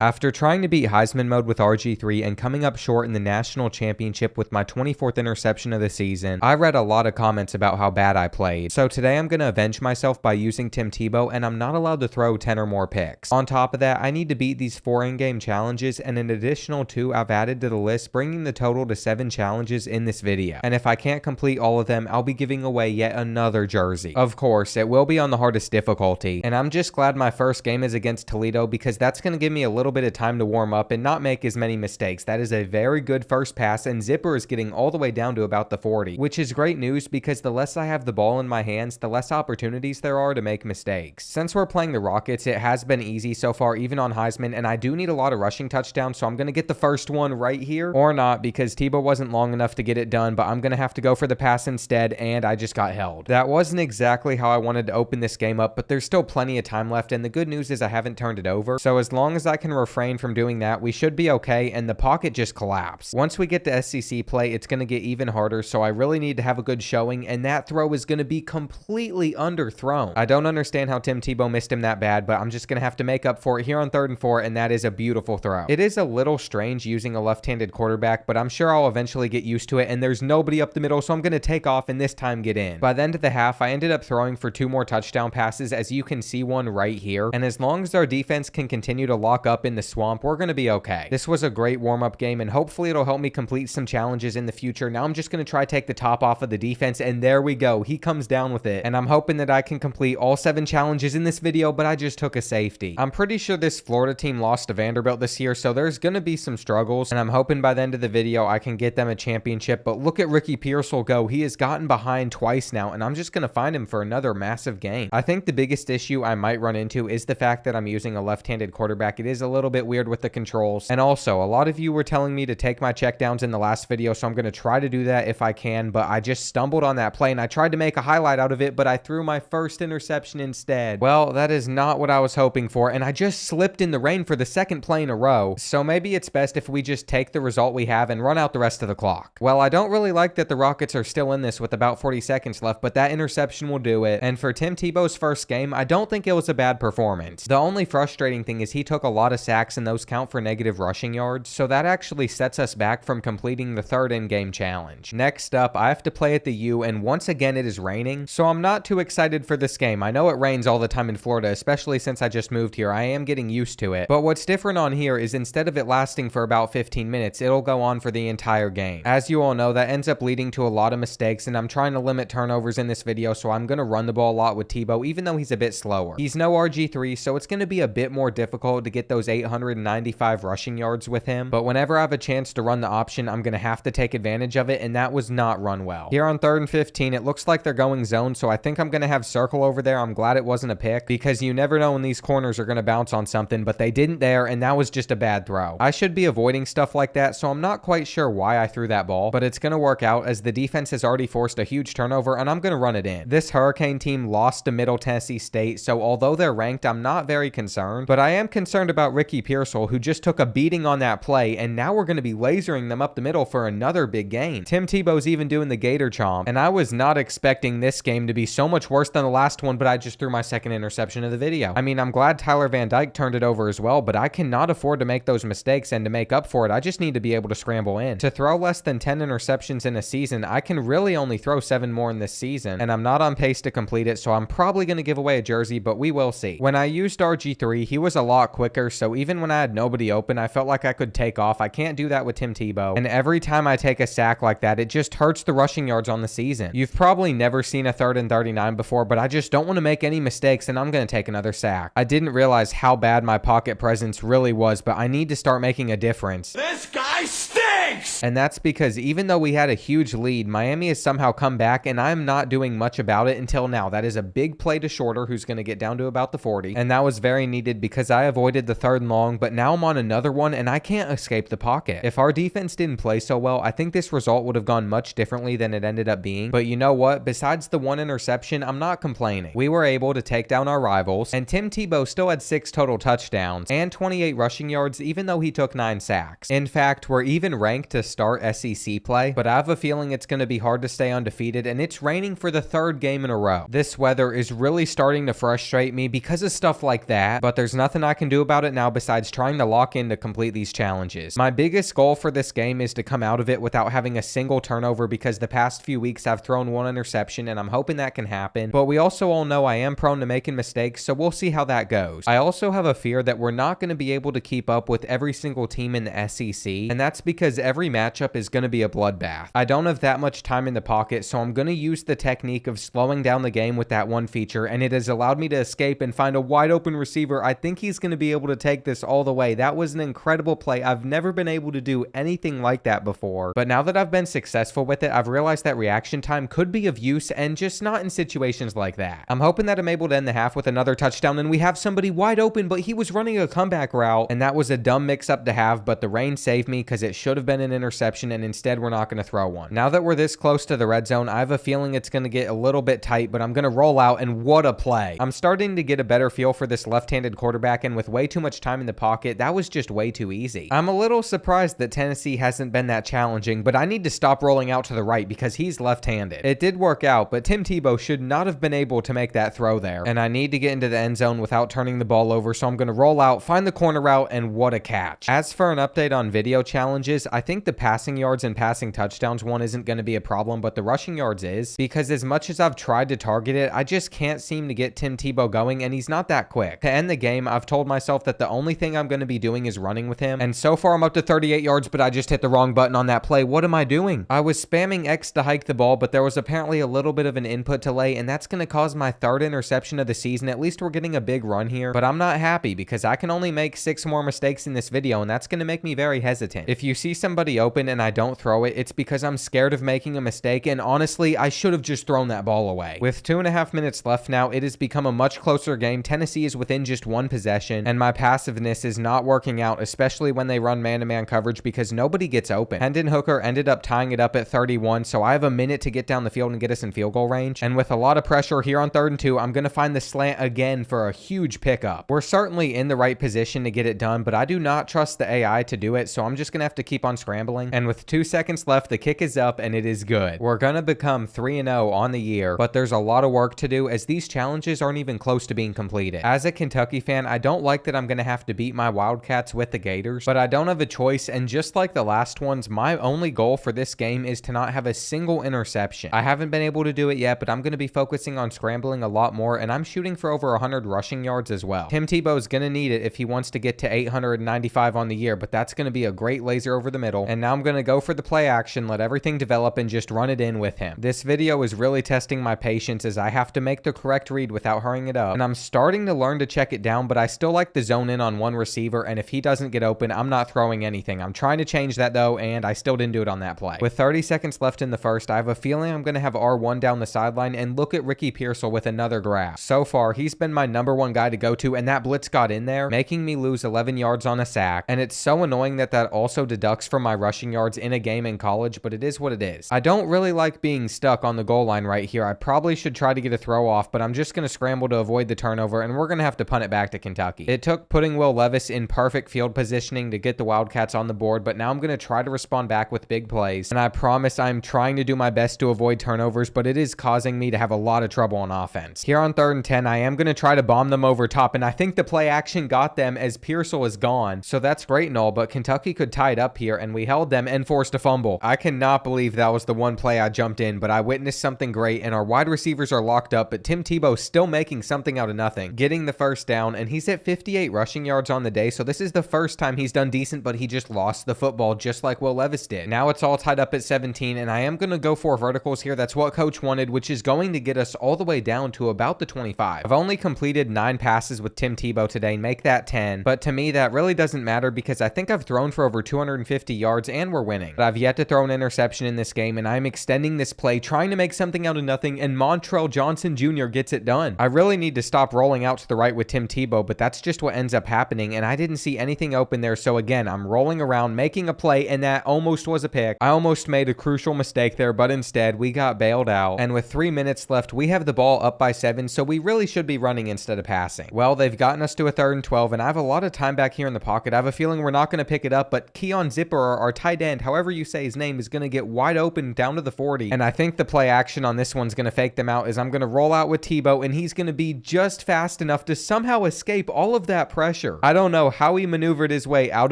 After trying to beat Heisman mode with RG3 and coming up short in the national championship with my 24th interception of the season, I read a lot of comments about how bad I played. So today I'm going to avenge myself by using Tim Tebow, and I'm not allowed to throw 10 or more picks. On top of that, I need to beat these 4 in-game challenges, and an additional 2 I've added to the list, bringing the total to 7 challenges in this video. And if I can't complete all of them, I'll be giving away yet another jersey. Of course, it will be on the hardest difficulty, and I'm just glad my first game is against Toledo because that's going to give me a little bit of time to warm up and not make as many mistakes. That is a very good first pass, and Zipper is getting all the way down to about the 40, which is great news because the less I have the ball in my hands, the less opportunities there are to make mistakes. Since we're playing the Rockets, it has been easy so far, even on Heisman, and I do need a lot of rushing touchdowns, so I'm going to get the first one right here, or not, because Tebow wasn't long enough to get it done, but I'm going to have to go for the pass instead, and I just got held. That wasn't exactly how I wanted to open this game up, but there's still plenty of time left, and the good news is I haven't turned it over, so as long as I can refrain from doing that, we should be okay, and the pocket just collapsed. Once we get to SEC play, it's going to get even harder, so I really need to have a good showing, and that throw is going to be completely underthrown. I don't understand how Tim Tebow missed him that bad, but I'm just going to have to make up for it here on 3rd and 4, and that is a beautiful throw. It is a little strange using a left-handed quarterback, but I'm sure I'll eventually get used to it, and there's nobody up the middle, so I'm going to take off and this time get in. By the end of the half, I ended up throwing for 2 more touchdown passes, as you can see one right here, and as long as our defense can continue to lock up in the swamp, we're going to be okay. This was a great warm-up game, and hopefully it'll help me complete some challenges in the future. Now I'm just going to try to take the top off of the defense, and there we go. He comes down with it, and I'm hoping that I can complete all 7 challenges in this video, but I just took a safety. I'm pretty sure this Florida team lost to Vanderbilt this year, so there's going to be some struggles, and I'm hoping by the end of the video I can get them a championship, but look at Ricky Pearsall go. He has gotten behind twice now, and I'm just going to find him for another massive game. I think the biggest issue I might run into is the fact that I'm using a left-handed quarterback. It is a little bit weird with the controls, and also a lot of you were telling me to take my checkdowns in the last video, so I'm going to try to do that if I can, but I just stumbled on that play, and I tried to make a highlight out of it, but I threw my first interception instead. Well, that is not what I was hoping for, and I just slipped in the rain for the 2nd play in a row, so maybe it's best if we just take the result we have and run out the rest of the clock. Well, I don't really like that the Rockets are still in this with about 40 seconds left, but that interception will do it, and for Tim Tebow's first game, I don't think it was a bad performance. The only frustrating thing is he took a lot of sacks, and those count for negative rushing yards, so that actually sets us back from completing the 3rd in-game challenge. Next up, I have to play at the U, and once again it is raining, so I'm not too excited for this game. I know it rains all the time in Florida, especially since I just moved here. I am getting used to it, but what's different on here is instead of it lasting for about 15 minutes, it'll go on for the entire game. As you all know, that ends up leading to a lot of mistakes, and I'm trying to limit turnovers in this video, so I'm going to run the ball a lot with Tebow, even though he's a bit slower. He's no RG3, so it's going to be a bit more difficult to get those 895 rushing yards with him, but whenever I have a chance to run the option, I'm going to have to take advantage of it, and that was not run well. Here on 3rd and 15, it looks like they're going zone, so I think I'm going to have circle over there. I'm glad it wasn't a pick, because you never know when these corners are going to bounce on something, but they didn't there, and that was just a bad throw. I should be avoiding stuff like that, so I'm not quite sure why I threw that ball, but it's going to work out as the defense has already forced a huge turnover, and I'm going to run it in. This Hurricane team lost to Middle Tennessee State, so although they're ranked, I'm not very concerned, but I am concerned about Ricky Pearsall, who just took a beating on that play, and now we're going to be lasering them up the middle for another big gain. Tim Tebow's even doing the Gator Chomp, and I was not expecting this game to be so much worse than the last one, but I just threw my 2nd interception of the video. I mean, I'm glad Tyler Van Dyke turned it over as well, but I cannot afford to make those mistakes, and to make up for it, I just need to be able to scramble in. To throw less than 10 interceptions in a season, I can really only throw 7 more in this season, and I'm not on pace to complete it, so I'm probably going to give away a jersey, but we will see. When I used RG3, he was a lot quicker, so even when I had nobody open, I felt like I could take off. I can't do that with Tim Tebow, and every time I take a sack like that, it just hurts the rushing yards on the season. You've probably never seen a 3rd and 39 before, but I just don't want to make any mistakes, and I'm going to take another sack. I didn't realize how bad my pocket presence really was, but I need to start making a difference. This guy stinks! And that's because even though we had a huge lead, Miami has somehow come back, and I'm not doing much about it until now. That is a big play to Shorter, who's going to get down to about the 40, and that was very needed because I avoided the 3rd and long, but now I'm on another one, and I can't escape the pocket. If our defense didn't play so well, I think this result would have gone much differently than it ended up being, but you know what? Besides the 1 interception, I'm not complaining. We were able to take down our rivals, and Tim Tebow still had 6 total touchdowns and 28 rushing yards, even though he took 9 sacks. In fact, we're even ranked ranked to start SEC play, but I have a feeling it's going to be hard to stay undefeated, and it's raining for the third game in a row. This weather is really starting to frustrate me because of stuff like that, but there's nothing I can do about it now besides trying to lock in to complete these challenges. My biggest goal for this game is to come out of it without having a single turnover, because the past few weeks I've thrown one interception, and I'm hoping that can happen, but we also all know I am prone to making mistakes, so we'll see how that goes. I also have a fear that we're not going to be able to keep up with every single team in the SEC, and that's because every matchup is going to be a bloodbath. I don't have that much time in the pocket, so I'm going to use the technique of slowing down the game with that one feature, and it has allowed me to escape and find a wide open receiver. I think he's going to be able to take this all the way. That was an incredible play. I've never been able to do anything like that before, but now that I've been successful with it, I've realized that reaction time could be of use, and just not in situations like that. I'm hoping that I'm able to end the half with another touchdown, and we have somebody wide open, but he was running a comeback route, and that was a dumb mix-up to have, but the rain saved me because it should have been an interception, and instead we're not going to throw one. Now that we're this close to the red zone, I have a feeling it's going to get a little bit tight, but I'm going to roll out, and what a play. I'm starting to get a better feel for this left-handed quarterback, and with way too much time in the pocket, that was just way too easy. I'm a little surprised that Tennessee hasn't been that challenging, but I need to stop rolling out to the right because he's left-handed. It did work out, but Tim Tebow should not have been able to make that throw there, and I need to get into the end zone without turning the ball over, so I'm going to roll out, find the corner route, and what a catch. As for an update on video challenges, I think the passing yards and passing touchdowns one isn't going to be a problem, but the rushing yards is, because as much as I've tried to target it, I just can't seem to get Tim Tebow going, and he's not that quick. To end the game, I've told myself that the only thing I'm going to be doing is running with him, and so far I'm up to 38 yards, but I just hit the wrong button on that play. What am I doing? I was spamming X to hike the ball, but there was apparently a little bit of an input delay, and that's going to cause my third interception of the season. At least we're getting a big run here, but I'm not happy because I can only make 6 more mistakes in this video, and that's going to make me very hesitant. If you see somebody open and I don't throw it, it's because I'm scared of making a mistake, and honestly, I should have just thrown that ball away. With 2.5 minutes left now, it has become a much closer game. Tennessee is within just one possession, and my passiveness is not working out, especially when they run man-to-man coverage because nobody gets open. Hendon Hooker ended up tying it up at 31, so I have a minute to get down the field and get us in field goal range, and with a lot of pressure here on 3rd and 2, I'm going to find the slant again for a huge pickup. We're certainly in the right position to get it done, but I do not trust the AI to do it, so I'm just going to have to keep on scrambling, and with 2 seconds left, the kick is up, and it is good. We're going to become 3-0 on the year, but there's a lot of work to do as these challenges aren't even close to being completed. As a Kentucky fan, I don't like that I'm going to have to beat my Wildcats with the Gators, but I don't have a choice, and just like the last ones, my only goal for this game is to not have a single interception. I haven't been able to do it yet, but I'm going to be focusing on scrambling a lot more, and I'm shooting for over 100 rushing yards as well. Tim Tebow is going to need it if he wants to get to 895 on the year, but that's going to be a great laser over the middle, and now I'm going to go for the play action, let everything develop, and just run it in with him. This video is really testing my patience as I have to make the correct read without hurrying it up, and I'm starting to learn to check it down, but I still like to zone in on one receiver, and if he doesn't get open, I'm not throwing anything. I'm trying to change that though, and I still didn't do it on that play. With 30 seconds left in the first, I have a feeling I'm going to have R1 down the sideline, and look at Ricky Pearsall with another grab. So far, he's been my #1 guy to go to, and that blitz got in there, making me lose 11 yards on a sack, and it's so annoying that that also deducts from my rushing yards in a game in college, but it is what it is. I don't really like being stuck on the goal line right here. I probably should try to get a throw off, but I'm just going to scramble to avoid the turnover, and we're going to have to punt it back to Kentucky. It took putting Will Levis in perfect field positioning to get the Wildcats on the board, but now I'm going to try to respond back with big plays, and I promise I'm trying to do my best to avoid turnovers, but it is causing me to have a lot of trouble on offense. Here on 3rd and 10, I am going to try to bomb them over top, and I think the play action got them as Pearsall is gone, so that's great and all, but Kentucky could tie it up here, and we held them and forced a fumble. I cannot believe that was the one play I jumped in, but I witnessed something great, and our wide receivers are locked up, but Tim Tebow still making something out of nothing, getting the first down, and he's at 58 rushing yards on the day, so this is the first time he's done decent, but he just lost the football just like Will Levis did. Now it's all tied up at 17, and I am going to go for verticals here. That's what coach wanted, which is going to get us all the way down to about the 25. I've only completed 9 passes with Tim Tebow today, make that 10, but to me that really doesn't matter because I think I've thrown for over 250 yards and we're winning. But I've yet to throw an interception in this game, and I'm extending this play, trying to make something out of nothing, and Montrell Johnson Jr. gets it done. I really need to stop rolling out to the right with Tim Tebow, but that's just what ends up happening, and I didn't see anything open there, so again, I'm rolling around, making a play, and that almost was a pick. I almost made a crucial mistake there, but instead, we got bailed out, and with 3 minutes left, we have the ball up by 7, so we really should be running instead of passing. Well, they've gotten us to a 3rd and 12, and I have a lot of time back here in the pocket. I have a feeling we're not going to pick it up, but Keon Zipper our tight end, however you say his name, is going to get wide open down to the 40. And I think the play action on this one's going to fake them out as I'm going to roll out with Tebow, and he's going to be just fast enough to somehow escape all of that pressure. I don't know how he maneuvered his way out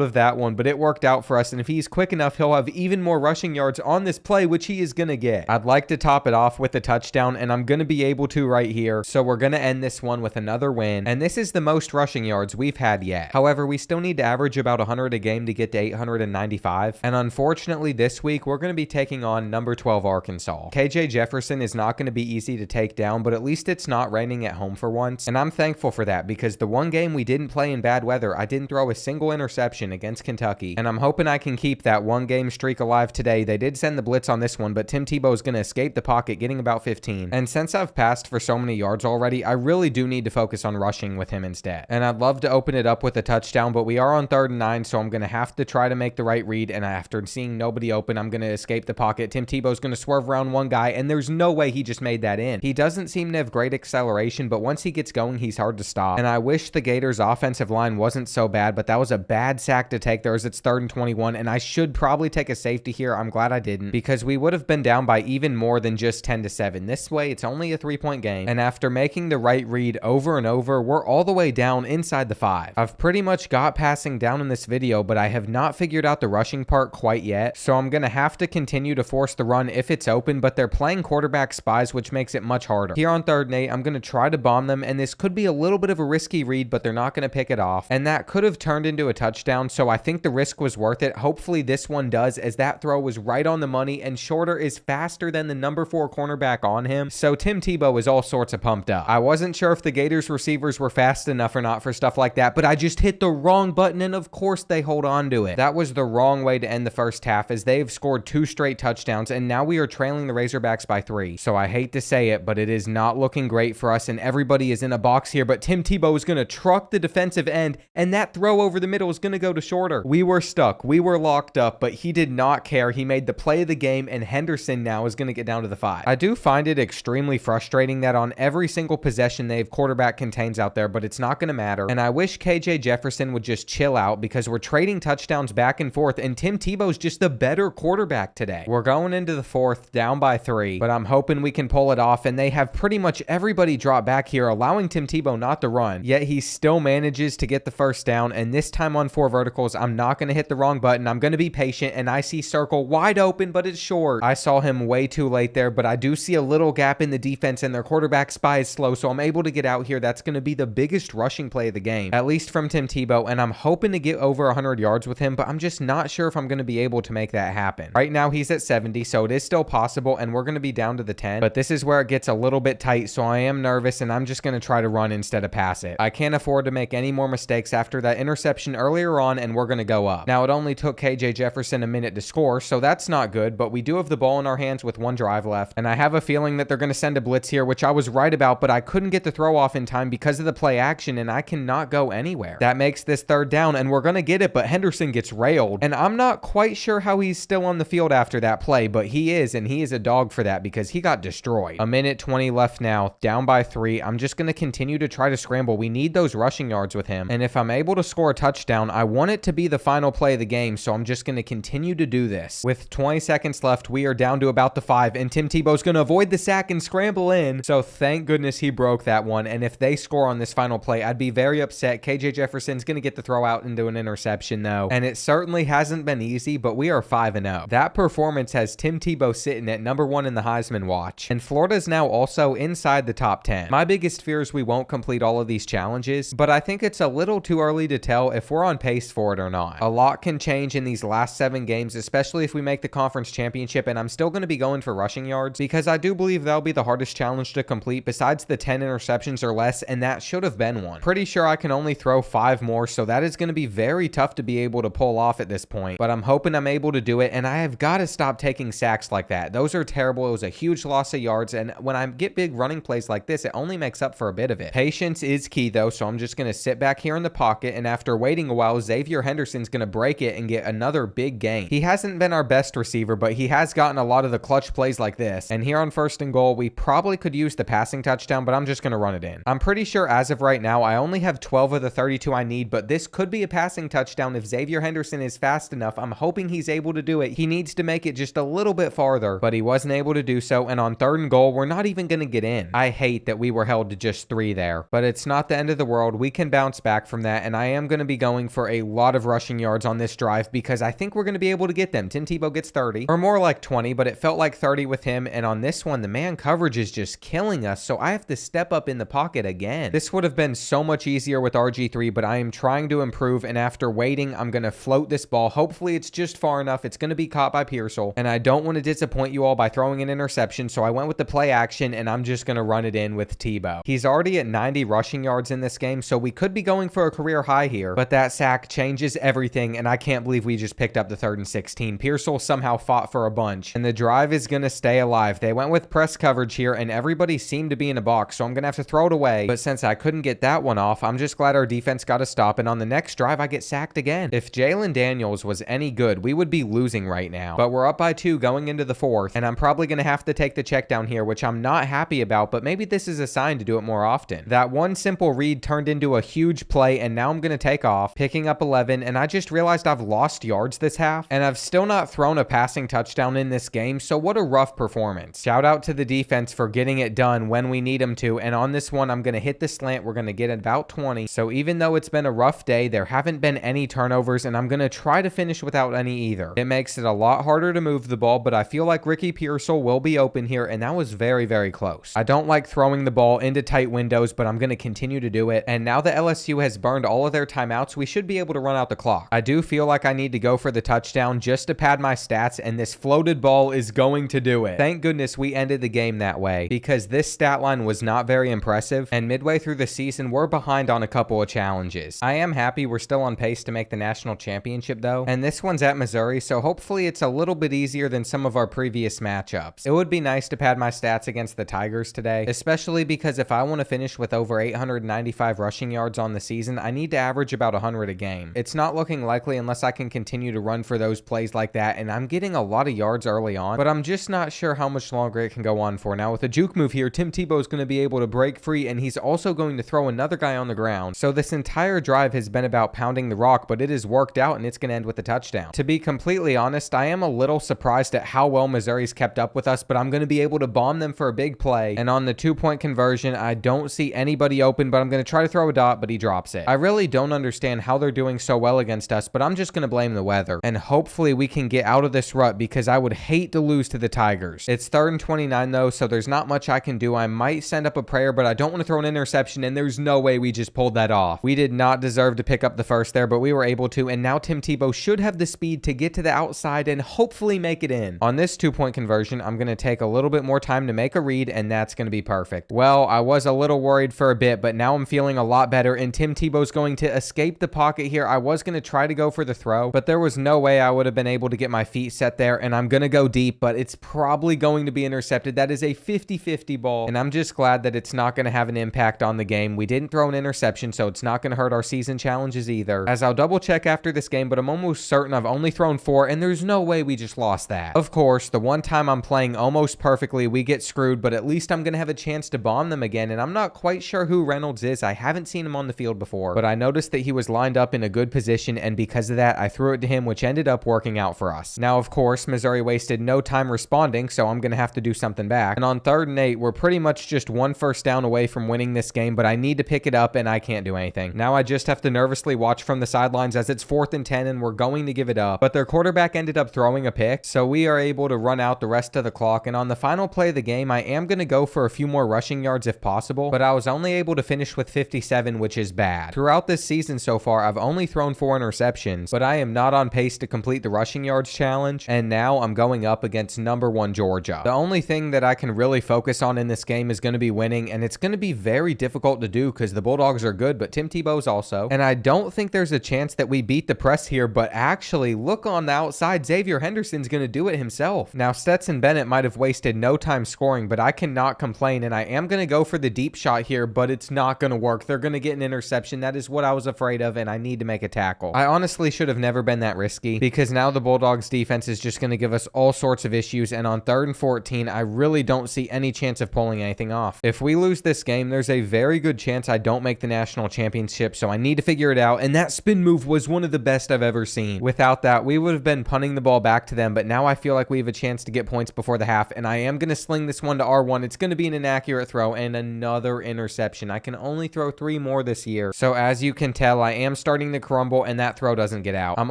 of that one, but it worked out for us, and if he's quick enough, he'll have even more rushing yards on this play, which he is going to get. I'd like to top it off with a touchdown, and I'm going to be able to right here, so we're going to end this one with another win, and this is the most rushing yards we've had yet. However, we still need to average about 100 a game to get to 895, and unfortunately this week we're going to be taking on number 12 Arkansas. KJ Jefferson is not going to be easy to take down, but at least it's not raining at home for once, and I'm thankful for that because the one game we didn't play in bad weather, I didn't throw a single interception against Kentucky, and I'm hoping I can keep that one game streak alive today. They did send the blitz on this one, but Tim Tebow is going to escape the pocket, getting about 15, and since I've passed for so many yards already, I really do need to focus on rushing with him instead, and I'd love to open it up with a touchdown, but we are on 3rd and 9, so I'm going to have to try to make the right read, and after seeing nobody open, I'm going to escape the pocket. Tim Tebow's going to swerve around one guy, and there's no way he just made that in. He doesn't seem to have great acceleration, but once he gets going, he's hard to stop, and I wish the Gators offensive line wasn't so bad, but that was a bad sack to take there as it's 3rd and 21, and I should probably take a safety here. I'm glad I didn't, because we would have been down by even more than just 10-7. This way, it's only a 3-point game, and after making the right read over and over, we're all the way down inside the 5. I've pretty much got passing down in this video, but I have not figured out the rushing part quite yet, so I'm going to have to continue to force the run if it's open, but they're playing quarterback spies, which makes it much harder. Here on 3rd and 8, I'm going to try to bomb them, and this could be a little bit of a risky read, but they're not going to pick it off, and that could have turned into a touchdown, so I think the risk was worth it. Hopefully this one does, as that throw was right on the money, and Shorter is faster than the number 4 cornerback on him, so Tim Tebow is all sorts of pumped up. I wasn't sure if the Gators receivers were fast enough or not for stuff like that, but I just hit the wrong button, and of course they hold on to it. That was the wrong way to end the first half, as they've scored 2 straight touchdowns, and now we are trailing the Razorbacks by 3. So I hate to say it, but it is not looking great for us, and everybody is in a box here, but Tim Tebow is going to truck the defensive end, and that throw over the middle is going to go to Shorter. We were stuck. We were locked up, but he did not care. He made the play of the game, and Henderson now is going to get down to the 5. I do find it extremely frustrating that on every single possession they have quarterback contains out there, but it's not going to matter, and I wish KJ Jefferson would just chill out because we're trading touchdowns back and forth, and Tim Tebow's just the better quarterback today. We're going into the 4th, down by 3, but I'm hoping we can pull it off, and they have pretty much everybody drop back here, allowing Tim Tebow not to run, yet he still manages to get the first down, and this time on 4 verticals, I'm not going to hit the wrong button. I'm going to be patient, and I see Circle wide open, but it's short. I saw him way too late there, but I do see a little gap in the defense, and their quarterback spy is slow, so I'm able to get out here. That's going to be the biggest rushing play of the game, at least from Tim Tebow, and I'm hoping to get over 100 yards with him, but I'm just not sure if I'm going to be able to make that happen. Right now, he's at 70, so it is still possible, and we're going to be down to the 10, but this is where it gets a little bit tight, so I am nervous, and I'm just going to try to run instead of pass it. I can't afford to make any more mistakes after that interception earlier on, and we're going to go up. Now, it only took KJ Jefferson a minute to score, so that's not good, but we do have the ball in our hands with 1 drive left, and I have a feeling that they're going to send a blitz here, which I was right about, but I couldn't get the throw off in time because of the play action, and I cannot go anywhere. That makes this 3rd down, and we're going to get it, but Henderson gets railed, and I'm not quite sure how he's still on the field after that play, but he is, and he is a dog for that because he got destroyed. A minute 20 left now, down by 3. I'm just going to continue to try to scramble. We need those rushing yards with him, and if I'm able to score a touchdown, I want it to be the final play of the game, so I'm just going to continue to do this. With 20 seconds left, we are down to about the 5, and Tim Tebow's going to avoid the sack and scramble in, so thank goodness he broke that one, and if they score on this final play, I'd be very upset. KJ Jefferson's going to get the throw out into an interception, though, and it certainly hasn't been easy, but we are 5-0. That performance has Tim Tebow sitting at number 1 in the Heisman watch, and Florida's now also inside the top 10. My biggest fear is we won't complete all of these challenges, but I think it's a little too early to tell if we're on pace for it or not. A lot can change in these last 7 games, especially if we make the conference championship, and I'm still going to be going for rushing yards because I do believe that'll be the hardest challenge to complete besides the 10 interceptions or less, and that should have been one. Pretty sure I can only throw 5 more, so that is going to be very tough to be able to pull off at this point, but I'm hoping I'm able to do it, and I have got to stop taking sacks like that. Those are terrible. It was a huge loss of yards, and when I get big running plays like this, it only makes up for a bit of it. Patience is key, though, so I'm just going to sit back here in the pocket, and after waiting a while, Xavier Henderson's going to break it and get another big gain. He hasn't been our best receiver, but he has gotten a lot of the clutch plays like this, and here on 1st and goal, we probably could use the passing touchdown, but I'm just going to run it in. I'm pretty sure as of right now, I only have 12 of the 32 I need, but this could be a passing touchdown if Xavier Henderson is fast fast enough. I'm hoping he's able to do it. He needs to make it just a little bit farther, but he wasn't able to do so, and on 3rd and goal, we're not even going to get in. I hate that we were held to just 3 there, but it's not the end of the world. We can bounce back from that, and I am going to be going for a lot of rushing yards on this drive because I think we're going to be able to get them. Tim Tebow gets 30, or more like 20, but it felt like 30 with him, and on this one, the man coverage is just killing us, so I have to step up in the pocket again. This would have been so much easier with RG3, but I am trying to improve, and after waiting, I'm going to float this ball. Hopefully, it's just far enough. It's going to be caught by Pearsall, and I don't want to disappoint you all by throwing an interception, so I went with the play action, and I'm just going to run it in with Tebow. He's already at 90 rushing yards in this game, so we could be going for a career high here, but that sack changes everything, and I can't believe we just picked up the 3rd and 16. Pearsall somehow fought for a bunch, and the drive is going to stay alive. They went with press coverage here, and everybody seemed to be in a box, so I'm going to have to throw it away, but since I couldn't get that one off, I'm just glad our defense got a stop, and on the next drive, I get sacked again. If Jalen Daniels was any good, we would be losing right now, but we're up by 2 going into the 4th, and I'm probably going to have to take the check down here, which I'm not happy about, but maybe this is a sign to do it more often. That one simple read turned into a huge play, and now I'm going to take off, picking up 11, and I just realized I've lost yards this half, and I've still not thrown a passing touchdown in this game, so what a rough performance. Shout out to the defense for getting it done when we need them to, and on this one, I'm going to hit the slant. We're going to get about 20, so even though it's been a rough day, there haven't been any turnovers, and I'm going to try to finish without any either. It makes it a lot harder to move the ball, but I feel like Ricky Pearsall will be open here, and that was very, very close. I don't like throwing the ball into tight windows, but I'm going to continue to do it, and now that LSU has burned all of their timeouts, we should be able to run out the clock. I do feel like I need to go for the touchdown just to pad my stats, and this floated ball is going to do it. Thank goodness we ended the game that way, because this stat line was not very impressive, and midway through the season, we're behind on a couple of challenges. I am happy we're still on pace to make the national championship though, and this one's at Missouri, so hopefully it's a little bit easier than some of our previous matchups. It would be nice to pad my stats against the Tigers today, especially because if I want to finish with over 895 rushing yards on the season, I need to average about 100 a game. It's not looking likely unless I can continue to run for those plays like that, and I'm getting a lot of yards early on, but I'm just not sure how much longer it can go on for. Now with a juke move here, Tim Tebow is going to be able to break free, and he's also going to throw another guy on the ground. So this entire drive has been about pounding the rock, but it has worked out, and it's going to end with a touchdown. To be completely honest, I am a little surprised at how well Missouri's kept up with us, but I'm going to be able to bomb them for a big play, and on the 2-point conversion, I don't see anybody open, but I'm going to try to throw a dot, but he drops it. I really don't understand how they're doing so well against us, but I'm just going to blame the weather, and hopefully we can get out of this rut because I would hate to lose to the Tigers. It's 3rd and 29 though, so there's not much I can do. I might send up a prayer, but I don't want to throw an interception, and there's no way we just pulled that off. We did not deserve to pick up the first there, but we were able to, and now Tim Tebow should have the speed to get to the outside and hopefully make it in. On this 2-point conversion, I'm going to take a little bit more time to make a read, and that's going to be perfect. Well, I was a little worried for a bit, but now I'm feeling a lot better, and Tim Tebow's going to escape the pocket here. I was going to try to go for the throw, but there was no way I would have been able to get my feet set there, and I'm going to go deep, but it's probably going to be intercepted. That is a 50-50 ball, and I'm just glad that it's not going to have an impact on the game. We didn't throw an interception, so it's not going to hurt our season challenges either, as I'll double check after this game, but I'm almost certain I've only thrown 4, and there's no way we just lost that. Of course, the one time I'm playing almost perfectly, we get screwed, but at least I'm going to have a chance to bomb them again, and I'm not quite sure who Reynolds is. I haven't seen him on the field before, but I noticed that he was lined up in a good position, and because of that, I threw it to him, which ended up working out for us. Now, of course, Missouri wasted no time responding, so I'm going to have to do something back, and on 3rd and 8, we're pretty much just 1 first down away from winning this game, but I need to pick it up, and I can't do anything. Now I just have to nervously watch from the sidelines as it's 4th and 10, and we're going to give it up, but their quarterback ended up throwing a pick, so we are able to run out the rest of the clock, and on the final play of the game, I am going to go for a few more rushing yards if possible, but I was only able to finish with 57, which is bad. Throughout this season so far, I've only thrown 4 interceptions, but I am not on pace to complete the rushing yards challenge, and now I'm going up against number 1 Georgia. The only thing that I can really focus on in this game is going to be winning, and it's going to be very difficult to do because the Bulldogs are good, but Tim Tebow's also, and I don't think there's a chance that we beat the press here, but actually, look on the outside, Xavier Henderson's going to do it himself. Now, Stetson Bennett might have wasted no time scoring, but I cannot complain, and I am going to go for the deep shot here, but it's not going to work. They're going to get an interception. That is what I was afraid of, and I need to make a tackle. I honestly should have never been that risky because now the Bulldogs defense is just going to give us all sorts of issues, and on 3rd and 14, I really don't see any chance of pulling anything off. If we lose this game, there's a very good chance I don't make the national championship, so I need to figure it out, and that spin move was one of the best I've ever seen. seen. Without that, we would have been punting the ball back to them, but now I feel like we have a chance to get points before the half, and I am going to sling this one to R1. It's going to be an inaccurate throw and another interception. I can only throw 3 more this year. So as you can tell, I am starting to crumble, and that throw doesn't get out. I'm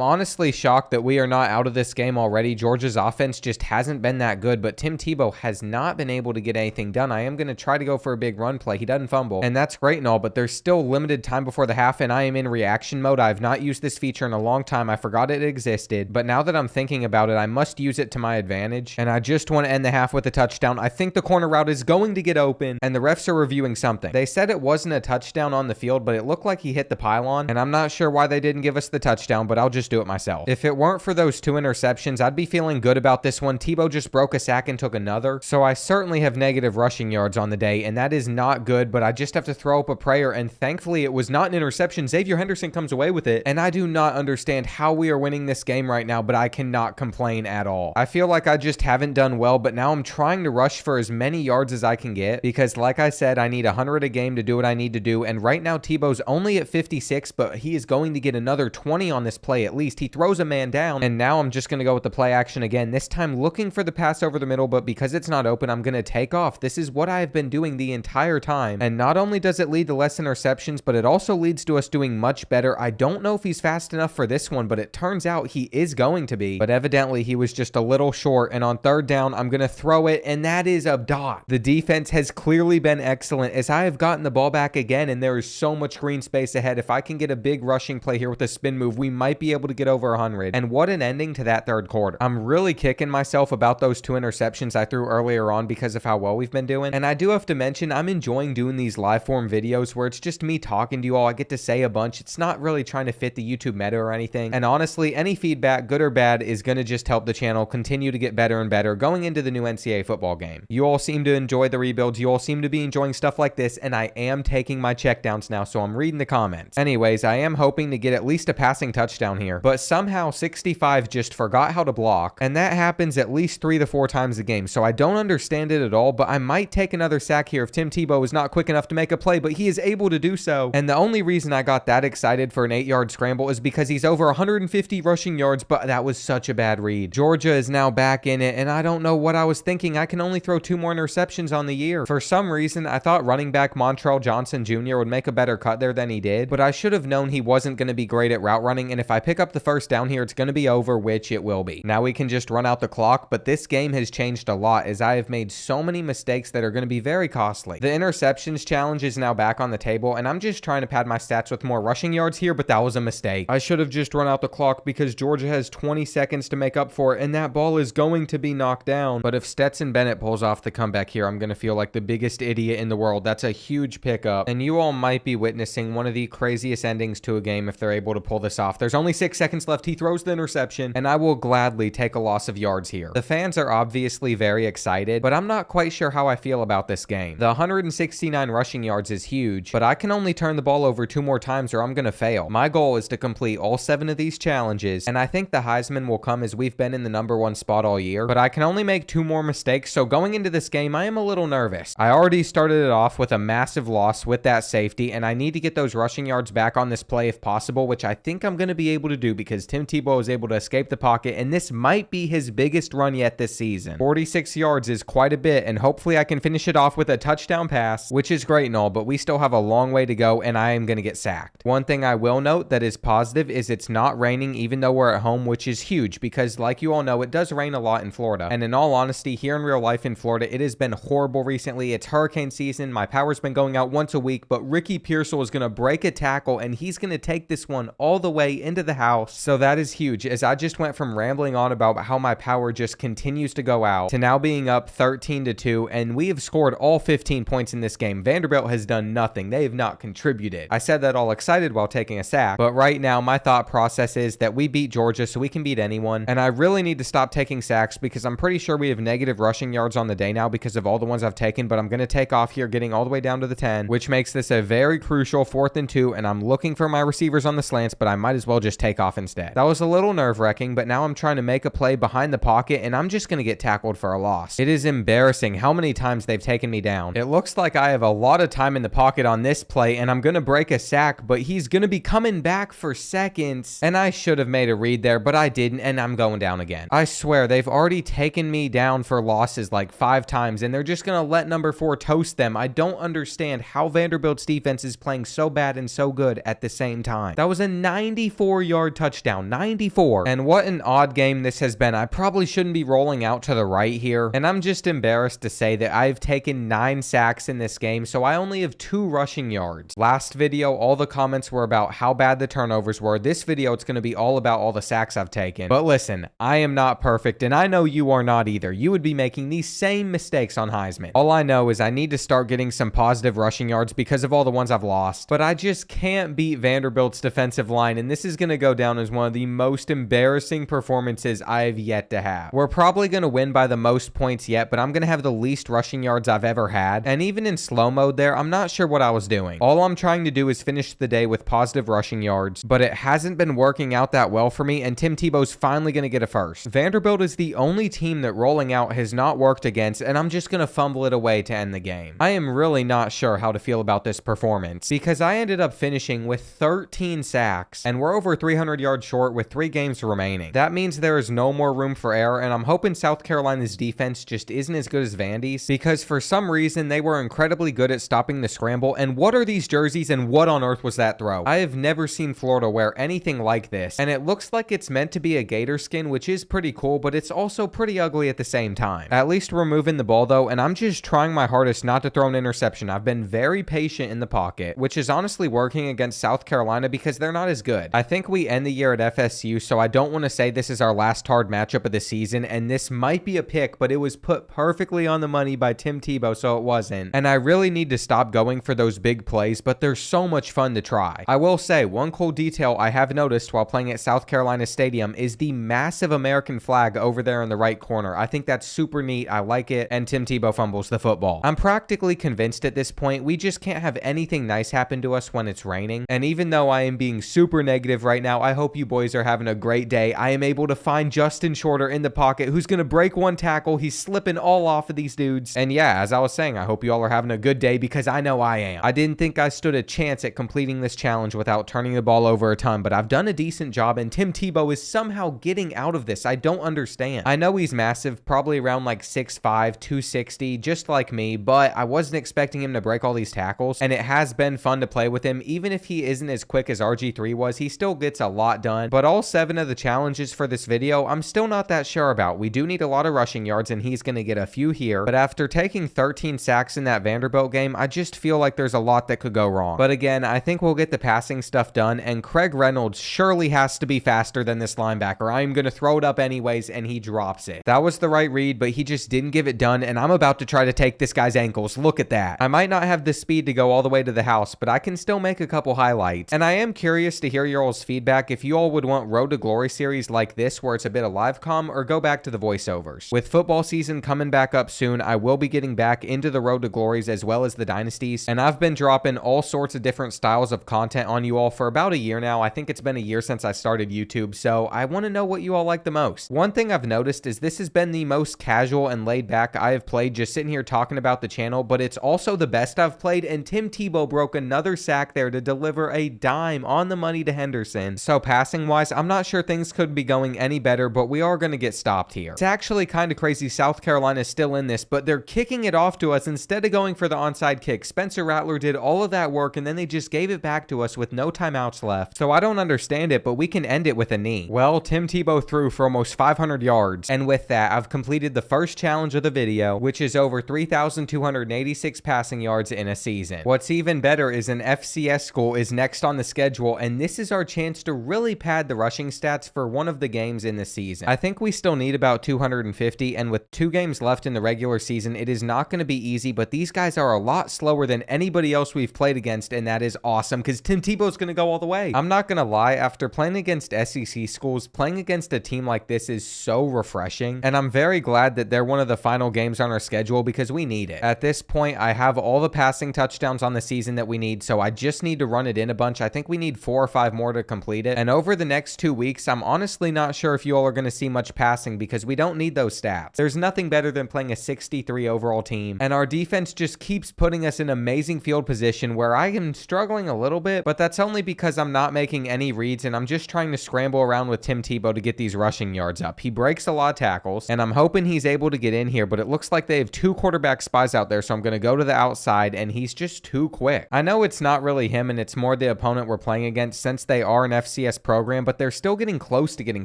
honestly shocked that we are not out of this game already. Georgia's offense just hasn't been that good, but Tim Tebow has not been able to get anything done. I am going to try to go for a big run play. He doesn't fumble, and that's great and all, but there's still limited time before the half, and I am in reaction mode. I've not used this feature in a long time. I forgot it existed, but now that I'm thinking about it, I must use it to my advantage, and I just want to end the half with a touchdown. I think the corner route is going to get open, and the refs are reviewing something. They said it wasn't a touchdown on the field, but it looked like he hit the pylon, and I'm not sure why they didn't give us the touchdown, but I'll just do it myself. If it weren't for those 2 interceptions, I'd be feeling good about this one. Tebow just broke a sack and took another, so I certainly have negative rushing yards on the day, and that is not good, but I just have to throw up a prayer, and thankfully it was not an interception. Xavier Henderson comes away with it, and I do not understand how we are winning this game right now, but I cannot complain at all. I feel like I just haven't done well, but now I'm trying to rush for as many yards as I can get, because like I said, I need 100 a game to do what I need to do, and right now Tebow's only at 56, but he is going to get another 20 on this play at least. He throws a man down, and now I'm just going to go with the play action again, this time looking for the pass over the middle, but because it's not open, I'm going to take off. This is what I've been doing the entire time, and not only does it lead to less interceptions, but it also leads to us doing much better. I don't know if he's fast enough for this one, but it turns out he is going to be, but evidently he was just a little short, and on 3rd down, I'm going to throw it, and that is a dot. The defense has clearly been excellent as I have gotten the ball back again, and there is so much green space ahead. If I can get a big rushing play here with a spin move, we might be able to get over 100, and what an ending to that 3rd quarter. I'm really kicking myself about those 2 interceptions I threw earlier on because of how well we've been doing, and I do have to mention I'm enjoying doing these live form videos where it's just me talking to you all. I get to say a bunch. It's not really trying to fit the YouTube meta or anything, and honestly, any feedback, good or bad, is going to just help the channel continue to get better and better going into the new NCAA football game. You all seem to enjoy the rebuilds. You all seem to be enjoying stuff like this, and I am taking my checkdowns now, so I'm reading the comments. Anyways, I am hoping to get at least a passing touchdown here, but somehow 65 just forgot how to block, and that happens at least 3 to 4 times a game, so I don't understand it at all, but I might take another sack here if Tim Tebow is not quick enough to make a play, but he is able to do so, and the only reason I got that excited for an 8-yard scramble is because he's over 150 rushing yards, but that was such a bad read. Georgia is now back in it, and I don't know what I was thinking. I can only throw 2 more interceptions on the year. For some reason, I thought running back Montrell Johnson Jr. would make a better cut there than he did, but I should have known he wasn't going to be great at route running, and if I pick up the 1st down here, it's going to be over, which it will be. Now we can just run out the clock, but this game has changed a lot as I have made so many mistakes that are going to be very costly. The interceptions challenge is now back on the table, and I'm just trying to pad my stats with more rushing yards here, but that was a mistake. I should have just run out the clock because Georgia has 20 seconds to make up for it, and that ball is going to be knocked down. But if Stetson Bennett pulls off the comeback here, I'm going to feel like the biggest idiot in the world. That's a huge pickup, and you all might be witnessing one of the craziest endings to a game if they're able to pull this off. There's only 6 seconds left. He throws the interception, and I will gladly take a loss of yards here. The fans are obviously very excited, but I'm not quite sure how I feel about this game. The 169 rushing yards is huge, but I can only turn the ball over 2 more times or I'm going to fail. My goal is to complete all 7 of these challenges, and I think the Heisman will come as we've been in the #1 spot all year, but I can only make 2 more mistakes, so going into this game, I am a little nervous. I already started it off with a massive loss with that safety, and I need to get those rushing yards back on this play if possible, which I think I'm going to be able to do because Tim Tebow is able to escape the pocket, and this might be his biggest run yet this season. 46 yards is quite a bit, and hopefully I can finish it off with a touchdown pass, which is great and all, but we still have a long way to go, and I am going to get sacked. One thing I will note that is positive is it's not raining even though we're at home, which is huge because like you all know, it does rain a lot in Florida, and in all honesty, here in real life in Florida, it has been horrible recently. It's hurricane season. My power's been going out once a week, but Ricky Pearsall is going to break a tackle, and he's going to take this one all the way into the house, so that is huge, as I just went from rambling on about how my power just continues to go out to now being up 13-2, and we have scored all 15 points in this game. Vanderbilt has done nothing. They have not contributed. I said that all excited while taking a sack, but right now my thought process is that we beat Georgia, so we can beat anyone, and I really need to stop taking sacks because I'm pretty sure we have negative rushing yards on the day now because of all the ones I've taken, but I'm going to take off here getting all the way down to the 10, which makes this a very crucial 4th and 2, and I'm looking for my receivers on the slants, but I might as well just take off instead. That was a little nerve-wracking, but now I'm trying to make a play behind the pocket, and I'm just going to get tackled for a loss. It is embarrassing how many times they've taken me down. It looks like I have a lot of time in the pocket on this play, and I'm going to break a sack, but he's going to be coming back for seconds, And I should have made a read there, but I didn't, and I'm going down again. I swear, they've already taken me down for losses like 5 times, and they're just going to let number 4 toast them. I don't understand how Vanderbilt's defense is playing so bad and so good at the same time. That was a 94-yard touchdown. 94. And what an odd game this has been. I probably shouldn't be rolling out to the right here, and I'm just embarrassed to say that I've taken 9 sacks in this game, so I only have 2 rushing yards. Last video, all the comments were about how bad the turnovers were. This video, it's going to be all about all the sacks I've taken. But listen, I am not perfect, and I know you are not either. You would be making these same mistakes on Heisman. All I know is I need to start getting some positive rushing yards because of all the ones I've lost, but I just can't beat Vanderbilt's defensive line, and this is going to go down as one of the most embarrassing performances I've yet to have. We're probably going to win by the most points yet, but I'm going to have the least rushing yards I've ever had, and even in slow mode there, I'm not sure what I was doing. All I'm trying to do is finish the day with positive rushing yards, but it hasn't been working out that well for me, and Tim Tebow's finally going to get a first. Vanderbilt is the only team that rolling out has not worked against, and I'm just going to fumble it away to end the game. I am really not sure how to feel about this performance, because I ended up finishing with 13 sacks, and we're over 300 yards short with 3 games remaining. That means there is no more room for error, and I'm hoping South Carolina's defense just isn't as good as Vandy's, because for some reason they were incredibly good at stopping the scramble. And what are these jerseys, and what on earth was that throw? I have never seen Florida wear anything like this, and it looks like it's meant to be a gator skin, which is pretty cool, but it's also pretty ugly at the same time. At least we're moving the ball though, and I'm just trying my hardest not to throw an interception. I've been very patient in the pocket, which is honestly working against South Carolina because they're not as good. I think we end the year at FSU, so I don't want to say this is our last hard matchup of the season, and this might be a pick, but it was put perfectly on the money by Tim Tebow, so it wasn't. And I really need to stop going for those big plays, but they're so much fun to try. I will say, one cool detail I have noticed while playing at South Carolina Stadium is the massive American flag over there in the right corner. I think that's super neat. I like it, and Tim Tebow fumbles the football. I'm practically convinced at this point we just can't have anything nice happen to us when it's raining, and even though I am being super negative right now, I hope you boys are having a great day. I am able to find Justin Shorter in the pocket, who's going to break one tackle. He's slipping all off of these dudes, and yeah, as I was saying, I hope you all are having a good day because I know I am. I didn't think I stood a chance at completing this challenge without turning the ball over a ton, but I've done a decent job, and Tim Tebow is somehow getting out of this. I don't understand. I know he's massive, probably around like 6'5", 260, just like me, but I wasn't expecting him to break all these tackles, and it has been fun to play with him. Even if he isn't as quick as RG3 was, he still gets a lot done, but all 7 of the challenges for this video, I'm still not that sure about. We do need a lot of rushing yards, and he's going to get a few here, but after taking 13 sacks in that Vanderbilt game, I just feel like there's a lot that could go wrong. But again, I think we'll get the passing stuff done, and Craig Reynolds surely has to be faster than this linebacker. I'm going to throw it up anyways, and he drops it. That was the right read, but he just didn't give it done, and I'm about to try to take this guy's ankles. Look at that. I might not have the speed to go all the way to the house, but I can still make a couple highlights. And I am curious to hear your all's feedback if you all would want Road to Glory series like this where it's a bit of live comm, or go back to the voiceovers. With football season coming back up soon, I will be getting back into the Road to Glories as well as the Dynasties, and I've been dropping all sorts of different styles of content on you all for about a year now. I think it's been a year since I started YouTube, so I want to know what you all like the most. One thing I've noticed is this has been the most casual and laid back I have played, just sitting here talking about the channel, but it's also the best I've played, and Tim Tebow broke another sack there to deliver a dime on the money to Henderson. So passing wise, I'm not sure things could be going any better, but we are going to get stopped here. It's actually kind of crazy South Carolina is still in this, but they're kicking it off to us instead of going for the onside kick. Spencer Rattler did all of that work, and then they just gave it back to us with no timeouts left. So I don't understand it, but we can end it with a knee. Well, Tim Tebow threw for almost 500 yards, and with that, I've completed the first challenge of the video, which is over 3,286 passing yards in a season. What's even better is an FCS school is next on the schedule, and this is our chance to really pad the rushing stats for one of the games in the season. I think we still need about 250, and with 2 games left in the regular season, it is not going to be easy, but these guys are a lot slower than anybody else we've played against, and that is awesome because Tim Tebow's going to go all the way. I'm not going to lie, after playing against SEC schools, playing against a team like this is so refreshing, and I'm very glad that they're one of the final games on our schedule because we need it. At this point, I have all the passing touchdowns on the season that we need, so I just need to run it in a bunch. I think we need 4 or 5 more to complete it, and over the next 2 weeks, I'm honestly not sure if you all are going to see much passing because we don't need those stats. There's nothing better than playing a 63 overall team, and our defense just keeps putting us in amazing field position where I am struggling a little bit, but that's only because I'm not making any reads reads, and I'm just trying to scramble around with Tim Tebow to get these rushing yards up. He breaks a lot of tackles, and I'm hoping he's able to get in here, but it looks like they have 2 quarterback spies out there, so I'm going to go to the outside, and he's just too quick. I know it's not really him, and it's more the opponent we're playing against since they are an FCS program, but they're still getting close to getting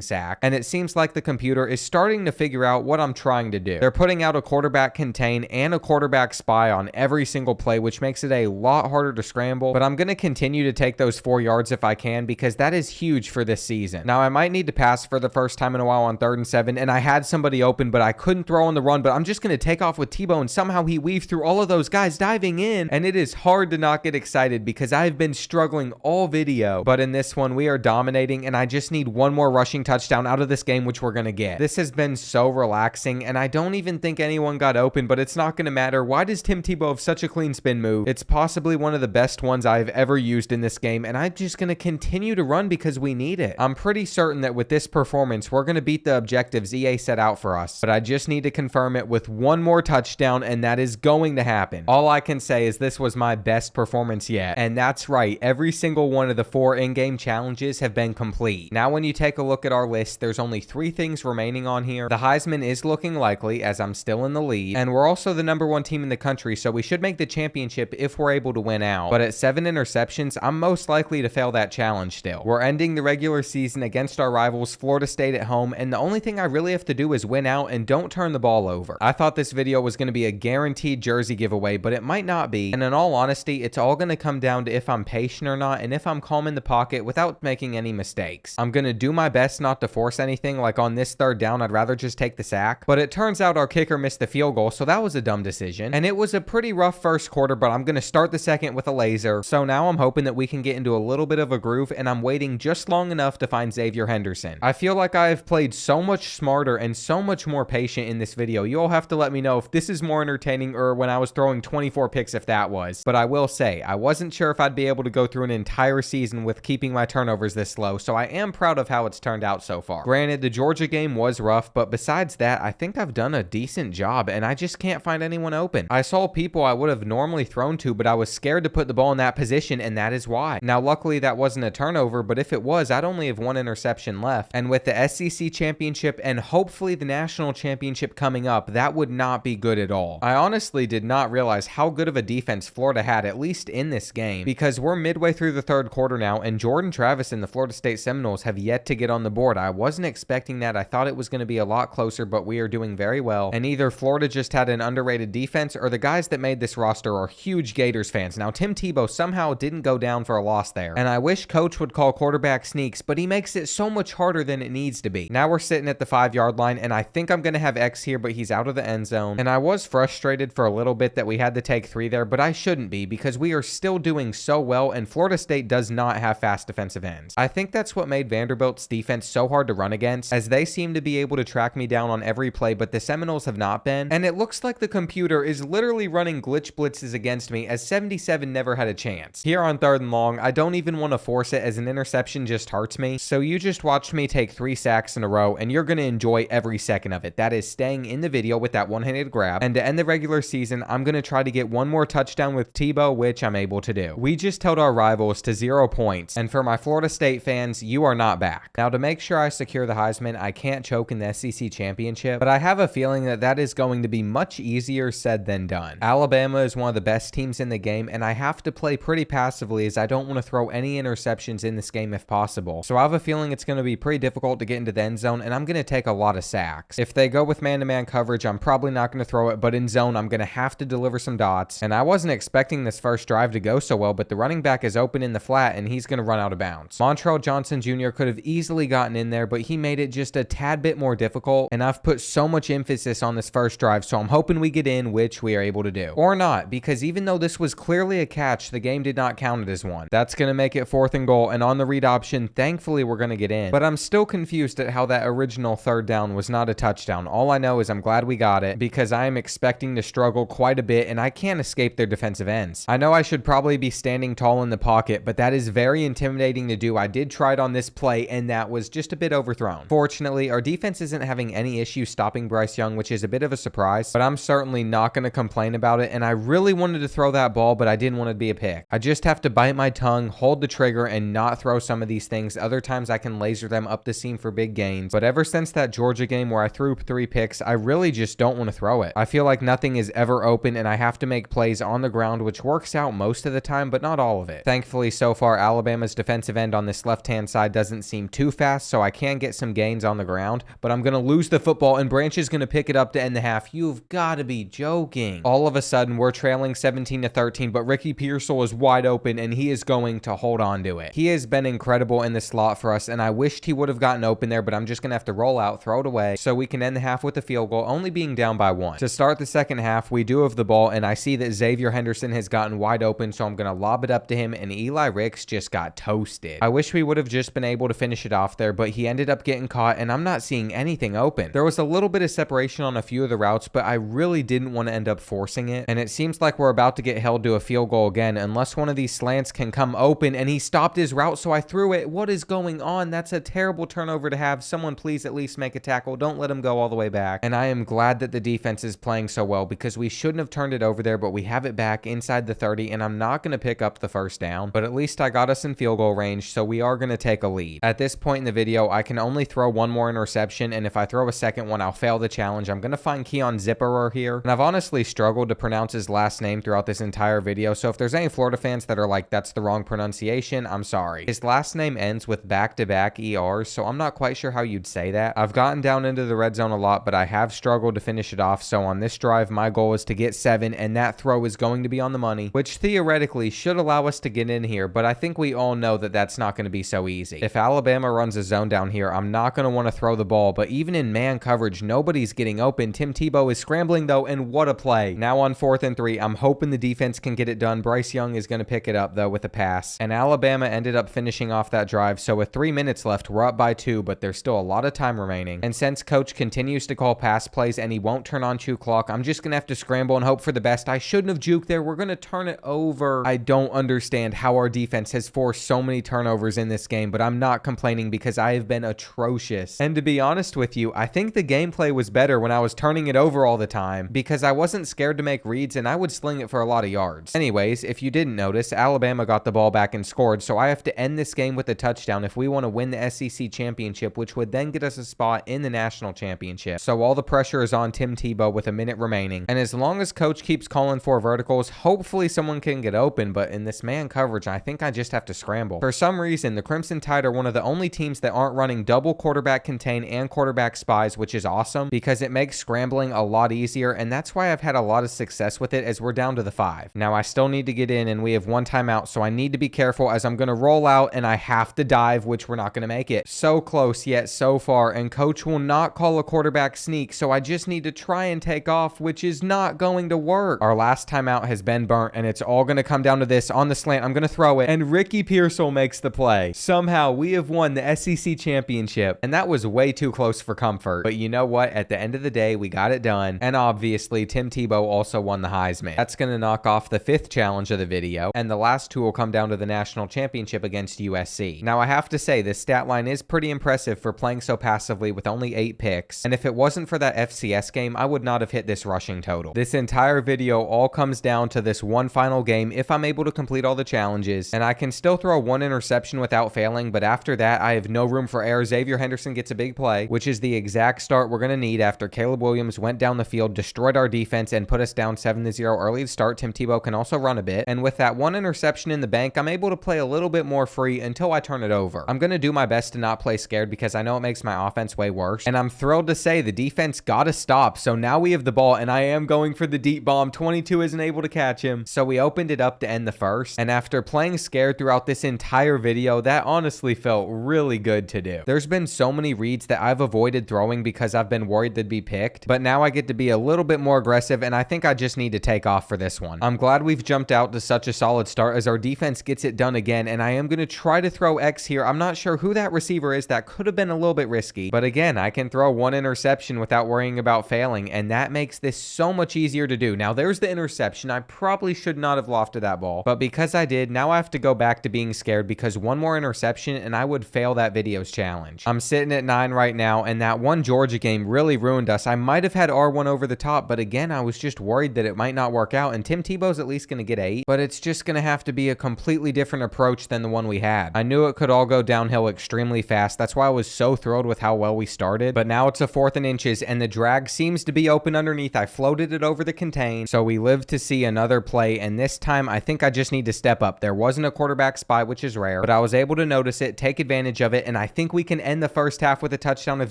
sacked, and it seems like the computer is starting to figure out what I'm trying to do. They're putting out a quarterback contain and a quarterback spy on every single play, which makes it a lot harder to scramble, but I'm going to continue to take those 4 yards if I can, because that is huge for this season. Now, I might need to pass for the first time in a while on 3rd and 7, and I had somebody open, but I couldn't throw on the run, but I'm just going to take off with Tebow, and somehow he weaved through all of those guys diving in, and it is hard to not get excited because I've been struggling all video, but in this one, we are dominating, and I just need one more rushing touchdown out of this game, which we're going to get. This has been so relaxing, and I don't even think anyone got open, but it's not going to matter. Why does Tim Tebow have such a clean spin move? It's possibly one of the best ones I've ever used in this game, and I'm just going to continue to run because we need it. I'm pretty certain that with this performance, we're going to beat the objectives EA set out for us, but I just need to confirm it with one more touchdown, and that is going to happen. All I can say is this was my best performance yet, and that's right, every single one of the 4 in-game challenges have been complete. Now, when you take a look at our list, there's only 3 things remaining on here. The Heisman is looking likely, as I'm still in the lead, and we're also the #1 team in the country, so we should make the championship if we're able to win out. But at 7 interceptions, I'm most likely to fail that challenge still. We're ending the regular season against our rivals, Florida State at home, and the only thing I really have to do is win out and don't turn the ball over. I thought this video was going to be a guaranteed jersey giveaway, but it might not be, and in all honesty, it's all going to come down to if I'm patient or not, and if I'm calm in the pocket without making any mistakes. I'm going to do my best not to force anything, like on this 3rd down, I'd rather just take the sack, but it turns out our kicker missed the field goal, so that was a dumb decision, and it was a pretty rough first quarter, but I'm going to start the second with a laser, so now I'm hoping that we can get into a little bit of a groove, and I'm waiting just long enough to find Xavier Henderson. I feel like I have played so much smarter and so much more patient in this video. You'll have to let me know if this is more entertaining or when I was throwing 24 picks if that was, but I will say, I wasn't sure if I'd be able to go through an entire season with keeping my turnovers this low, so I am proud of how it's turned out so far. Granted, the Georgia game was rough, but besides that, I think I've done a decent job, and I just can't find anyone open. I saw people I would have normally thrown to, but I was scared to put the ball in that position, and that is why. Now, luckily, that wasn't a turnover, but if it was, I'd only have 1 interception left, and with the SEC championship and hopefully the national championship coming up, that would not be good at all. I honestly did not realize how good of a defense Florida had, at least in this game, because we're midway through the 3rd quarter now, and Jordan Travis and the Florida State Seminoles have yet to get on the board. I wasn't expecting that. I thought it was going to be a lot closer, but we are doing very well, and either Florida just had an underrated defense, or the guys that made this roster are huge Gators fans. Now, Tim Tebow somehow didn't go down for a loss there, and I wish Coach would call quarterback sneaks, but he makes it so much harder than it needs to be. Now we're sitting at the 5-yard line, and I think I'm going to have X here, but he's out of the end zone, and I was frustrated for a little bit that we had to take 3 there, but I shouldn't be, because we are still doing so well, and Florida State does not have fast defensive ends. I think that's what made Vanderbilt's defense so hard to run against, as they seem to be able to track me down on every play, but the Seminoles have not been, and it looks like the computer is literally running glitch blitzes against me, as 77 never had a chance. Here on 3rd and long, I don't even want to force it, as an interception just hurts me, so you just watched me take 3 sacks in a row, and you're going to enjoy every second of it. That is staying in the video with that one-handed grab, and to end the regular season, I'm going to try to get one more touchdown with Tebow, which I'm able to do. We just held our rivals to 0 points, and for my Florida State fans, you are not back. Now, to make sure I secure the Heisman, I can't choke in the SEC championship, but I have a feeling that that is going to be much easier said than done. Alabama is one of the best teams in the game, and I have to play pretty passively, as I don't want to throw any interceptions in this game if possible. So I have a feeling it's going to be pretty difficult to get into the end zone, and I'm going to take a lot of sacks. If they go with man-to-man coverage, I'm probably not going to throw it, but in zone, I'm going to have to deliver some dots, and I wasn't expecting this first drive to go so well, but the running back is open in the flat, and he's going to run out of bounds. Montrell Johnson Jr. could have easily gotten in there, but he made it just a tad bit more difficult, and I've put so much emphasis on this first drive, so I'm hoping we get in, which we are able to do. Or not, because even though this was clearly a catch, the game did not count it as one. That's going to make it 4th and goal, and on the read option, thankfully we're going to get in, but I'm still confused at how that original 3rd down was not a touchdown. All I know is I'm glad we got it, because I am expecting to struggle quite a bit, and I can't escape their defensive ends. I know I should probably be standing tall in the pocket, but that is very intimidating to do. I did try it on this play, and that was just a bit overthrown. Fortunately, our defense isn't having any issue stopping Bryce Young, which is a bit of a surprise, but I'm certainly not going to complain about it, and I really wanted to throw that ball, but I didn't want it to be a pick. I just have to bite my tongue, hold the trigger, and not throw some of these things. Other times I can laser them up the seam for big gains. But ever since that Georgia game where I threw 3 picks, I really just don't want to throw it. I feel like nothing is ever open and I have to make plays on the ground, which works out most of the time, but not all of it. Thankfully, so far, Alabama's defensive end on this left-hand side doesn't seem too fast, so I can get some gains on the ground, but I'm going to lose the football and Branch is going to pick it up to end the half. You've got to be joking. All of a sudden, we're trailing 17-13, but Ricky Pearsall is wide open and he is going to hold on to it. He has been incredible in the slot for us, and I wished he would have gotten open there, but I'm just going to have to roll out, throw it away, so we can end the half with a field goal, only being down by 1. To start the second half, we do have the ball, and I see that Xavier Henderson has gotten wide open, so I'm going to lob it up to him, and Eli Ricks just got toasted. I wish we would have just been able to finish it off there, but he ended up getting caught, and I'm not seeing anything open. There was a little bit of separation on a few of the routes, but I really didn't want to end up forcing it, and it seems like we're about to get held to a field goal again, unless one of these slants can come open, and he stopped his route, so I threw it. What is going on? That's a terrible turnover to have. Someone please at least make a tackle. Don't let him go all the way back. And I am glad that the defense is playing so well, because we shouldn't have turned it over there, but we have it back inside the 30, and I'm not going to pick up the first down, but at least I got us in field goal range, so we are going to take a lead. At this point in the video, I can only throw one more interception, and if I throw a second one, I'll fail the challenge. I'm going to find Keon Zipperer here, and I've honestly struggled to pronounce his last name throughout this entire video, so if there's any Florida fans that are like, that's the wrong pronunciation, I'm sorry. His last name ends with back-to-back ERs, so I'm not quite sure how you'd say that. I've gotten down into the red zone a lot, but I have struggled to finish it off, so on this drive, my goal is to get 7, and that throw is going to be on the money, which theoretically should allow us to get in here, but I think we all know that that's not going to be so easy. If Alabama runs a zone down here, I'm not going to want to throw the ball, but even in man coverage, nobody's getting open. Tim Tebow is scrambling though, and what a play. Now on 4th and 3, I'm hoping the defense can get it done. Bryce Young is going to pick it up though with a pass, and Alabama ended up finishing off that drive, so with 3 minutes left, we're up by 2, but there's still a lot of time remaining, and since coach continues to call pass plays and he won't turn on chew clock, I'm just going to have to scramble and hope for the best. I shouldn't have juked there. We're going to turn it over. I don't understand how our defense has forced so many turnovers in this game, but I'm not complaining because I have been atrocious. And to be honest with you, I think the gameplay was better when I was turning it over all the time, because I wasn't scared to make reads and I would sling it for a lot of yards. Anyways, if you didn't notice, Alabama got the ball back and scored, so I have to end this game with a touchdown if we want to win the SEC championship, which would then get us a spot in the national championship. So all the pressure is on Tim Tebow with a minute remaining, and as long as coach keeps calling for verticals, hopefully someone can get open, but in this man coverage, I think I just have to scramble. For some reason, the Crimson Tide are one of the only teams that aren't running double quarterback contain and quarterback spies, which is awesome because it makes scrambling a lot easier, and that's why I've had a lot of success with it as we're down to the 5. Now I still need to get in, and we have 1 timeout, so I need to be careful as I'm going to roll out and I have to dive, which we're not going to make it. So close yet so far, and coach will not call a quarterback sneak, so I just need to try and take off, which is not going to work. Our last timeout has been burnt, and it's all going to come down to this. On the slant, I'm going to throw it, and Ricky Pearsall makes the play. Somehow, we have won the SEC championship, and that was way too close for comfort. But you know what? At the end of the day, we got it done, and obviously, Tim Tebow also won the Heisman. That's going to knock off the 5th challenge of the video, and the last 2 will come down to the national championship against USC. Now, I have to say, this stat line is pretty impressive for playing so passively with only 8 picks, and if it wasn't for that FCS game, I would not have hit this rushing total. This entire video all comes down to this one final game if I'm able to complete all the challenges, and I can still throw 1 interception without failing, but after that, I have no room for error. Xavier Henderson gets a big play, which is the exact start we're going to need after Caleb Williams went down the field, destroyed our defense, and put us down 7-0 early to start. Tim Tebow can also run a bit, and with that 1 interception in the bank, I'm able to play a little bit more free until I turn it over. I'm going to do my best to not play scared because I know it makes my offense way worse, and I'm thrilled to say the defense got to stop, so now we have the ball, and I am going for the deep bomb. 22 isn't able to catch him, so we opened it up to end the first, and after playing scared throughout this entire video, that honestly felt really good to do. There's been so many reads that I've avoided throwing because I've been worried they'd be picked, but now I get to be a little bit more aggressive, and I think I just need to take off for this one. I'm glad we've jumped out to such a solid start as our defense gets it done again, and I am going to try to throw X here. I'm not sure who that receiver is. That could have been a little bit risky, but again, I can throw 1 interception without worrying about failing, and that makes this so much easier to do. Now there's the interception. I probably should not have lofted that ball, but because I did, now I have to go back to being scared because 1 more interception and I would fail that video's challenge. I'm sitting at 9 right now, and that one Georgia game really ruined us. I might have had R1 over the top, but again, I was just worried that it might not work out, and Tim Tebow's at least going to get 8, but it's just going to have to be a completely different approach than the one we had. bad. I knew it could all go downhill extremely fast. That's why I was so thrilled with how well we started. But now it's a 4th and inches, and the drag seems to be open underneath. I floated it over the contain, so we live to see another play, and this time I think I just need to step up. There wasn't a quarterback spy, which is rare, but I was able to notice it, take advantage of it, and I think we can end the first half with a touchdown if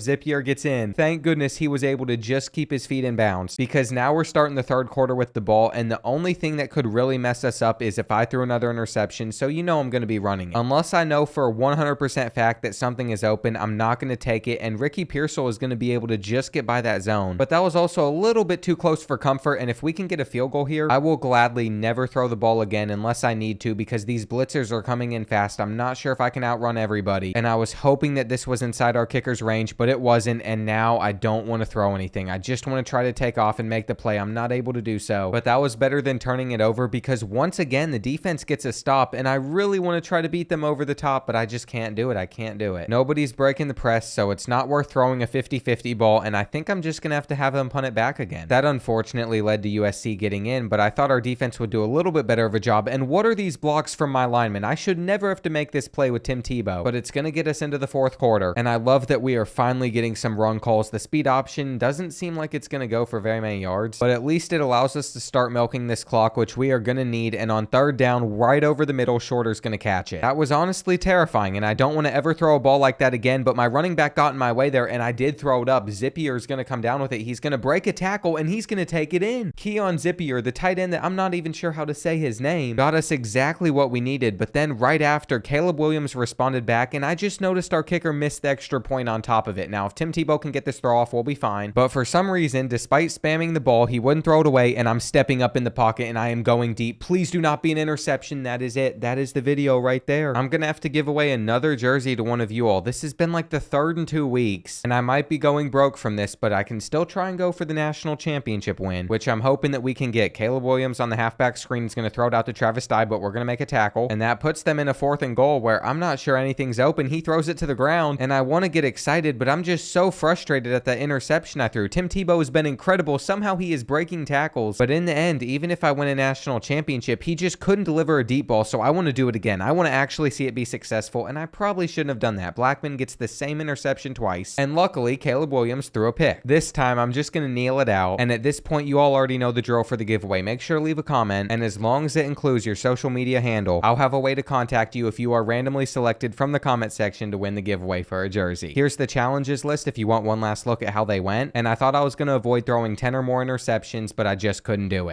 Zipier gets in. Thank goodness he was able to just keep his feet in bounds, because now we're starting the third quarter with the ball, and the only thing that could really mess us up is if I threw another interception, so you know I'm going to be running it. Unless I know for a 100% fact that something is open, I'm not going to take it, and Ricky Pearsall is going to be able to just get by that zone. But that was also a little bit too close for comfort, and if we can get a field goal here, I will gladly never throw the ball again unless I need to, because these blitzers are coming in fast. I'm not sure if I can outrun everybody, and I was hoping that this was inside our kicker's range, but it wasn't, and now I don't want to throw anything. I just want to try to take off and make the play. I'm not able to do so, but that was better than turning it over, because once again the defense gets a stop, and I really want to try to beat them over the top, but I just can't do it. I can't do it. Nobody's breaking the press, so it's not worth throwing a 50-50 ball, and I think I'm just gonna have to have them punt it back again. That unfortunately led to USC getting in, but I thought our defense would do a little bit better of a job. And what are these blocks from my linemen? I should never have to make this play with Tim Tebow, but it's gonna get us into the fourth quarter, and I love that we are finally getting some run calls. The speed option doesn't seem like it's gonna go for very many yards, but at least it allows us to start milking this clock, which we are gonna need. And on third down, right over the middle, Shorter's gonna catch it. That was honestly terrifying, and I don't want to ever throw a ball like that again, but my running back got in my way there, and I did throw it up. Zippier's gonna come down with it. He's gonna break a tackle, and he's gonna take it in. Keon Zippier, the tight end that I'm not even sure how to say his name, got us exactly what we needed. But then right after, Caleb Williams responded back, and I just noticed our kicker missed the extra point on top of it. Now, if Tim Tebow can get this throw off, we'll be fine. But for some reason, despite spamming the ball, he wouldn't throw it away, and I'm stepping up in the pocket, and I am going deep. Please do not be an interception. That is it. That is the video right there. I'm gonna have to give away another jersey to one of you all. This has been like the third in 2 weeks, and I might be going broke from this, but I can still try and go for the national championship win, which I'm hoping that we can get. Caleb Williams on the halfback screen is going to throw it out to Travis Dye, but we're going to make a tackle, and that puts them in a 4th and goal where I'm not sure anything's open. He throws it to the ground, and I want to get excited, but I'm just so frustrated at that interception I threw. Tim Tebow has been incredible. Somehow he is breaking tackles, but in the end, even if I win a national championship, he just couldn't deliver a deep ball, so I want to do it again. I want to actually see it be successful, and I probably shouldn't have done that. Blackman gets the same interception twice, and luckily, Caleb Williams threw a pick. This time, I'm just going to kneel it out, and at this point, you all already know the drill for the giveaway. Make sure to leave a comment, and as long as it includes your social media handle, I'll have a way to contact you if you are randomly selected from the comment section to win the giveaway for a jersey. Here's the challenges list if you want one last look at how they went, and I thought I was going to avoid throwing 10 or more interceptions, but I just couldn't do it.